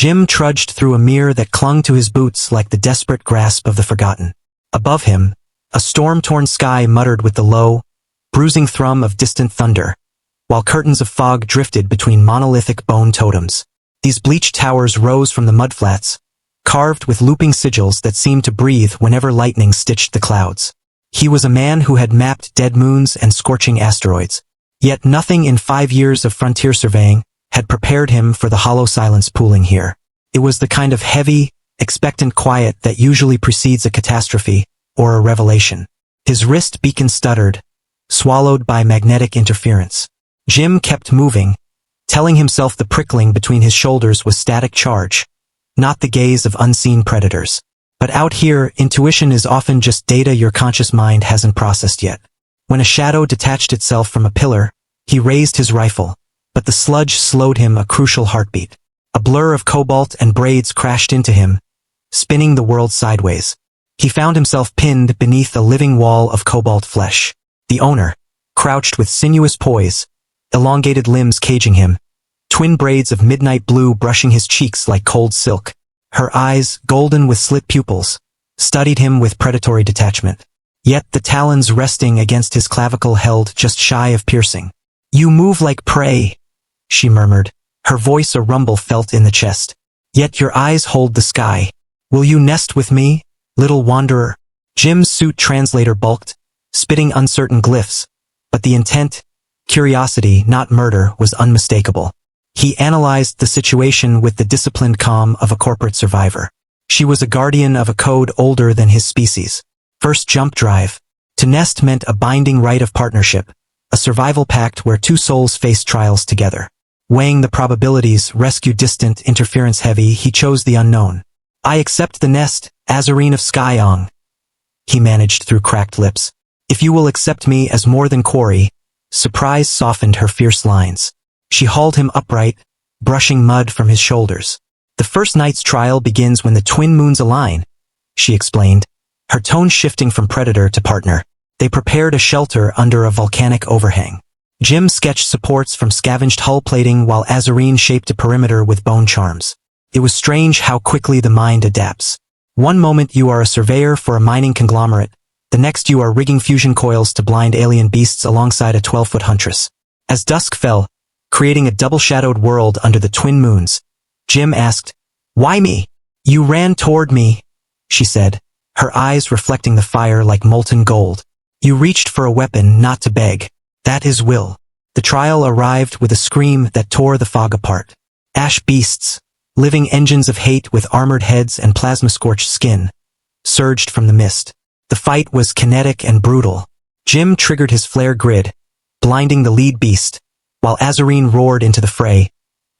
Jim trudged through a mirror that clung to his boots like the desperate grasp of the forgotten. Above him, a storm-torn sky muttered with the low, bruising thrum of distant thunder, while curtains of fog drifted between monolithic bone totems. These bleached towers rose from the mudflats, carved with looping sigils that seemed to breathe whenever lightning stitched the clouds. He was a man who had mapped dead moons and scorching asteroids, yet nothing in 5 years of frontier surveying had prepared him for the hollow silence pooling here. It was the kind of heavy, expectant quiet that usually precedes a catastrophe or a revelation. His wrist beacon stuttered, swallowed by magnetic interference. Jim kept moving, telling himself the prickling between his shoulders was static charge, not the gaze of unseen predators. But out here, intuition is often just data your conscious mind hasn't processed yet. When a shadow detached itself from a pillar, he raised his rifle, but the sludge slowed him a crucial heartbeat. A blur of cobalt and braids crashed into him, spinning the world sideways. He found himself pinned beneath a living wall of cobalt flesh. The owner, crouched with sinuous poise, elongated limbs caging him, twin braids of midnight blue brushing his cheeks like cold silk. Her eyes, golden with slit pupils, studied him with predatory detachment. Yet the talons resting against his clavicle held just shy of piercing. "You move like prey," she murmured, her voice a rumble felt in the chest. "Yet your eyes hold the sky. Will you nest with me, little wanderer?" Jim's suit translator bulked, spitting uncertain glyphs, but the intent, curiosity, not murder, was unmistakable. He analyzed the situation with the disciplined calm of a corporate survivor. She was a guardian of a code older than his species. First jump drive. To nest meant a binding right of partnership, a survival pact where two souls faced trials together. Weighing the probabilities, rescue distant, interference heavy, he chose the unknown. "I accept the nest, Azarine of Skyfang," he managed through cracked lips. "If you will accept me as more than quarry." Surprise softened her fierce lines. She hauled him upright, brushing mud from his shoulders. "The first night's trial begins when the twin moons align," she explained, her tone shifting from predator to partner. They prepared a shelter under a volcanic overhang. Jim sketched supports from scavenged hull plating while Azarine shaped a perimeter with bone charms. It was strange how quickly the mind adapts. One moment you are a surveyor for a mining conglomerate, the next you are rigging fusion coils to blind alien beasts alongside a 12-foot Huntress. As dusk fell, creating a double-shadowed world under the twin moons, Jim asked, "Why me?" "You ran toward me," she said, her eyes reflecting the fire like molten gold. "You reached for a weapon, not to beg. That is will." The trial arrived with a scream that tore the fog apart. Ash beasts, living engines of hate with armored heads and plasma-scorched skin, surged from the mist. The fight was kinetic and brutal. Jim triggered his flare grid, blinding the lead beast, while Azarine roared into the fray,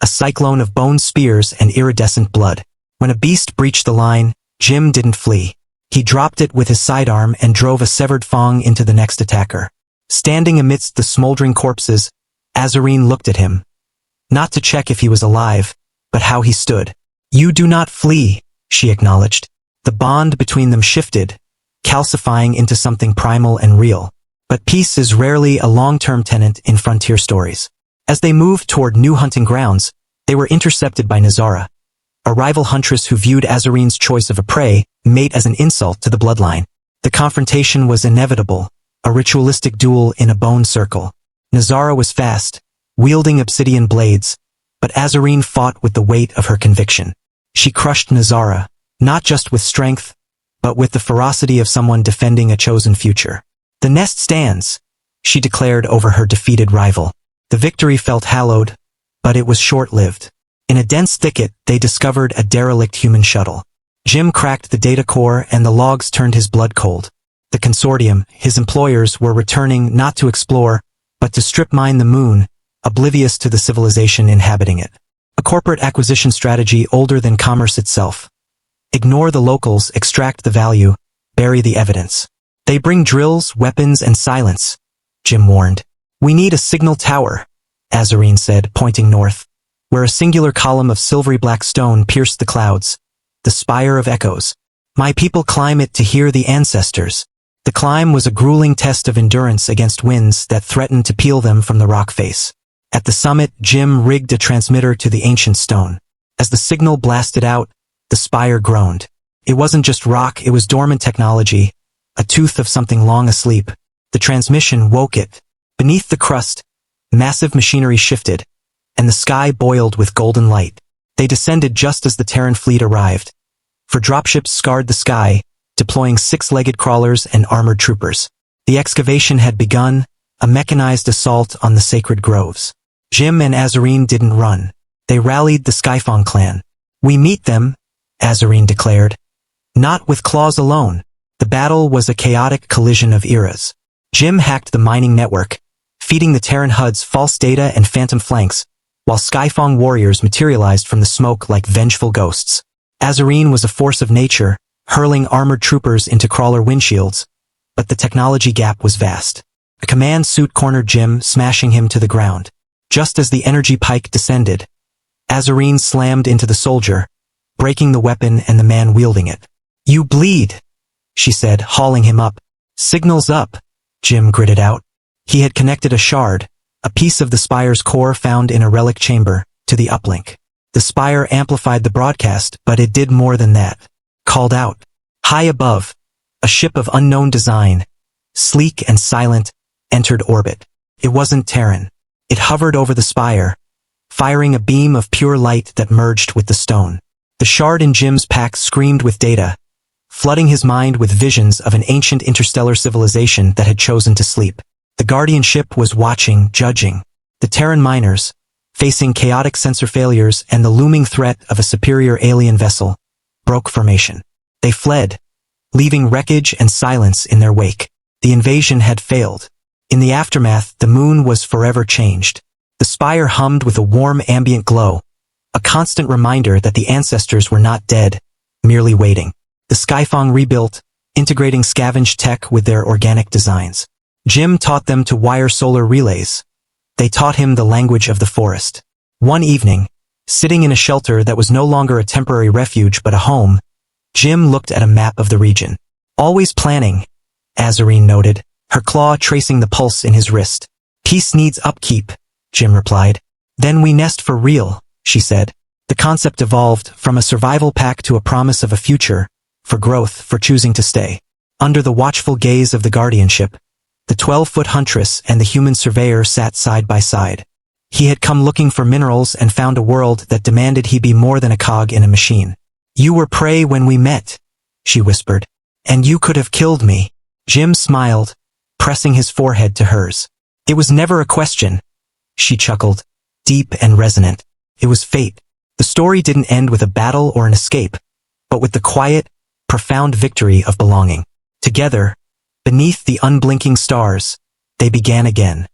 a cyclone of bone spears and iridescent blood. When a beast breached the line, Jim didn't flee. He dropped it with his sidearm and drove a severed fang into the next attacker. Standing amidst the smoldering corpses, Azarine looked at him, not to check if he was alive, but how he stood. "You do not flee," she acknowledged. The bond between them shifted, calcifying into something primal and real. But peace is rarely a long-term tenant in frontier stories. As they moved toward new hunting grounds, they were intercepted by Nazara, a rival huntress who viewed Azarine's choice of a prey mate as an insult to the bloodline. The confrontation was inevitable, a ritualistic duel in a bone circle. Nazara was fast, wielding obsidian blades, but Azarine fought with the weight of her conviction. She crushed Nazara, not just with strength, but with the ferocity of someone defending a chosen future. "The nest stands," she declared over her defeated rival. The victory felt hallowed, but it was short-lived. In a dense thicket, they discovered a derelict human shuttle. Jim cracked the data core and the logs turned his blood cold. The consortium, his employers, were returning not to explore, but to strip-mine the moon, oblivious to the civilization inhabiting it. A corporate acquisition strategy older than commerce itself. Ignore the locals, extract the value, bury the evidence. "They bring drills, weapons, and silence," Jim warned. "We need a signal tower," Azarine said, pointing north, where a singular column of silvery black stone pierced the clouds. "The Spire of Echoes. My people climb it to hear the ancestors." The climb was a grueling test of endurance against winds that threatened to peel them from the rock face. At the summit, Jim rigged a transmitter to the ancient stone. As the signal blasted out, the Spire groaned. It wasn't just rock, it was dormant technology, a tooth of something long asleep. The transmission woke it. Beneath the crust, massive machinery shifted, and the sky boiled with golden light. They descended just as the Terran fleet arrived. For dropships scarred the sky, deploying six-legged crawlers and armored troopers. The excavation had begun, a mechanized assault on the sacred groves. Jim and Azarine didn't run. They rallied the Skyfang clan. "We meet them," Azarine declared. "Not with claws alone." The battle was a chaotic collision of eras. Jim hacked the mining network, feeding the Terran HUDs false data and phantom flanks, while Skyfang warriors materialized from the smoke like vengeful ghosts. Azarine was a force of nature, hurling armored troopers into crawler windshields, but the technology gap was vast. A command suit cornered Jim, smashing him to the ground. Just as the energy pike descended, Azarine slammed into the soldier, breaking the weapon and the man wielding it. "You bleed," she said, hauling him up. "Signals up," Jim gritted out. He had connected a shard, a piece of the Spire's core found in a relic chamber, to the uplink. The Spire amplified the broadcast, but it did more than that. Called out. High above, a ship of unknown design, sleek and silent, entered orbit. It wasn't Terran. It hovered over the Spire, firing a beam of pure light that merged with the stone. The shard in Jim's pack screamed with data, flooding his mind with visions of an ancient interstellar civilization that had chosen to sleep. The Guardianship was watching, judging. The Terran miners, facing chaotic sensor failures and the looming threat of a superior alien vessel, broke formation. They fled, leaving wreckage and silence in their wake. The invasion had failed. In the aftermath, the moon was forever changed. The Spire hummed with a warm ambient glow, a constant reminder that the ancestors were not dead, merely waiting. The Skyfang rebuilt, integrating scavenged tech with their organic designs. Jim taught them to wire solar relays. They taught him the language of the forest. One evening, sitting in a shelter that was no longer a temporary refuge but a home, Jim looked at a map of the region. "Always planning," Azarine noted, her claw tracing the pulse in his wrist. "Peace needs upkeep," Jim replied. "Then we nest for real," she said. The concept evolved from a survival pact to a promise of a future, for growth, for choosing to stay. Under the watchful gaze of the Guardianship, the 12-foot Huntress and the human surveyor sat side by side. He had come looking for minerals and found a world that demanded he be more than a cog in a machine. "You were prey when we met," she whispered. "And you could have killed me." Jim smiled, pressing his forehead to hers. "It was never a question," she chuckled, deep and resonant. "It was fate." The story didn't end with a battle or an escape, but with the quiet, profound victory of belonging. Together, beneath the unblinking stars, they began again.